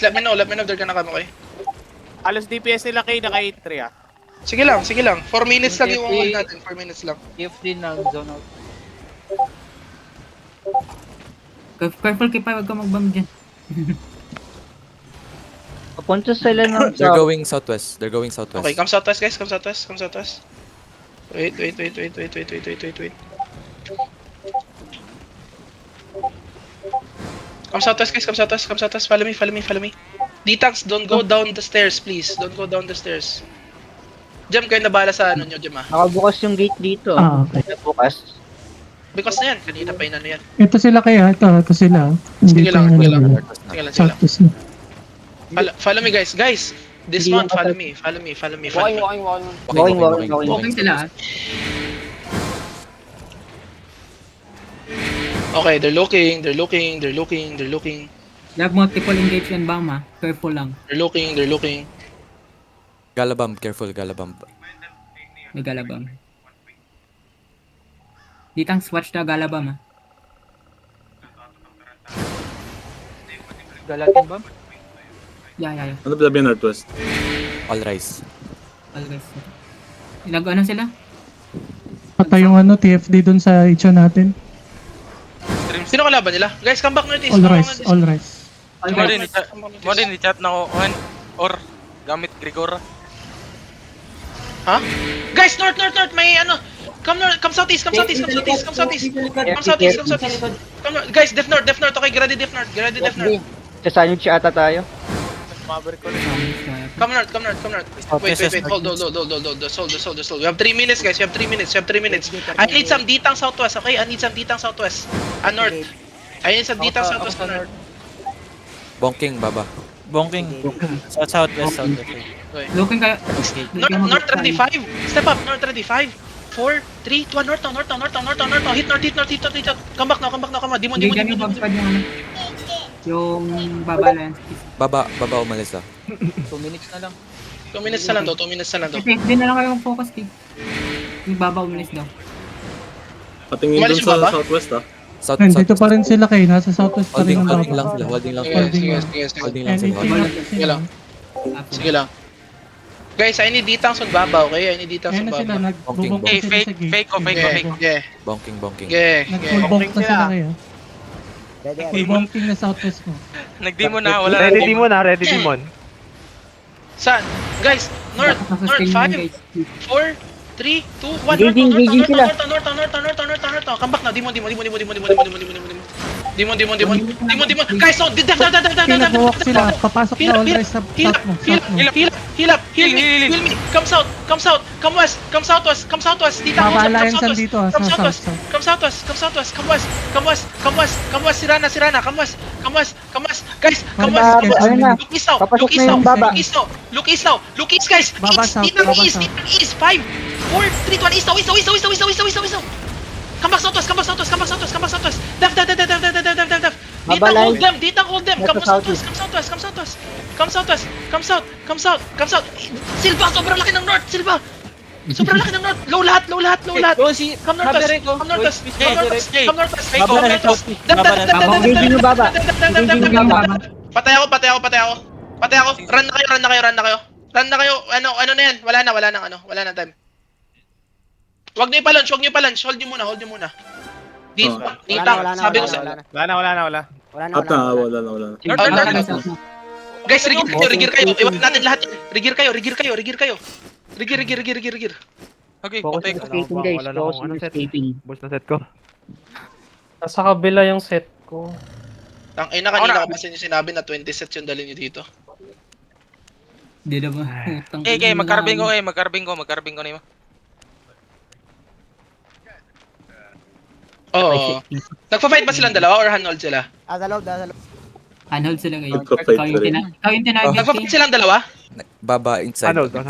Let me know if they're gonna come, okay? Halos DPS nila kayo naka 8-3 ah. Sige lang. 4 minutes lang yung hold natin, 4 minutes lang. TFD na zone out. Careful kay Pa, wag ka mag-bomb dyan. Papunta sila ng They're going southwest. Okay, come southwest guys, come southwest. Wait. Come southwest, follow me. D-Tanks, don't go down the stairs, please. Don't go down the stairs. Jam, kayo nabala sa ano nyo, Jam ah. Nakabukas yung gate dito. Okay. Nakabukas. Because na yan, kanina pa yun ano yan. Ito sila kaya, ito sila. Sige lang. Sige Southwest na. Follow me guys, this Hindi one, yung follow me. Walking sila. Okay, they're looking. They have multiple engage and bomb ha. Careful lang. They're looking. Galabam, careful, Galabam. May galabam. D-Tanks, watch the galabam ha. Galatin ba? Yeah. Ano ba sabi Northwest? All rise. All guys. Ano sila? Patay yung TFD dun sa itcha natin. Sino kalaban nila? Guys, come back northeast. All rise. Mo din i-chat na ko or gamit Grigora. Ha? Guys, north, may ano. Come southeast. Come southeast. Guys, def north. Okay, get ready def north. Sa sandwich ata tayo. Mabrik ko rin. Come north. Wait. Hold. We have 3 minutes, guys. We have 3 minutes. I need some D-Tank southwest, okay? North. I need some D-Tank southwest and north. Bonking, Baba. Southwest. Okay. Looking kayo. North 35. Step up, north 35. 4, 3, 2, north. Hit north. Come back now. Demon. Hindi yung bomb squad yung ano. Yung Baba Alliance. Baba umalis ah. 2 minutes na lang. 2 minutes na lang daw. TFD na lang kayo focus kay. Yung Baba umalis daw. Patingin Umalis dun sa yung baba? Southwest ah. Dito pa rin sila kayo. Nasa southwest pa rin Holding ang lang Baba. sila. Sige lang. Guys, I need D-Tanks on Baba, okay? Ayun na sila. Nagbubong Okay, sila sa gate. fake ko. Yeah. Bonking. Nag-full bonk na sila kayo. Full bonking na southwest mo. Nag-demo na, wala Ready Demon. Saan? Guys, north 5, 4, 3, 2, 1, north. Come back now. Demon. Guys, no, def. Pinag-walk sila. Papasok na all rise sa south mo. Heal me. Come south. Come west. D-Tank Baba also, Alliance andito sa Come south. southwest. Come west. Sirana. Come west. Guys, come west. Look east now. Papasok na yung Baba. Look east, guys. Baba south, Baba south. East. 5, 4, 3, 2, 1. East now. Come back southwest. Def. D-Tank hold them. Come south. Silva, sobrang laki ng north. Low lahat. Come northwest. Engaging yung Baba. Patay ako. Run na kayo. Ano na yan? Wala na time. Wag niyo i-launch. Hold niyo muna. D-Tank, sabi ko sa... Wala. Wala na. Guys, rigir kayo. Iwan natin lahat. Rigir kayo. Okay, Focus patay on ko. escaping guys. Focus on escaping. Boost na set ko. Nasa kabila yung set ko. Kanina ko kasi sinabi na 20 sets yung dali niyo dito. Hindi na ba? Okay, magkarbing ko na yun. Oo. Nagpa-fight ba silang dalawa or handhold sila? Unhold sila ngayon. Nagpa-fight Ikaw pa rin. yung tinagin. Nagpa-fight silang dalawa? Baba inside. Ano?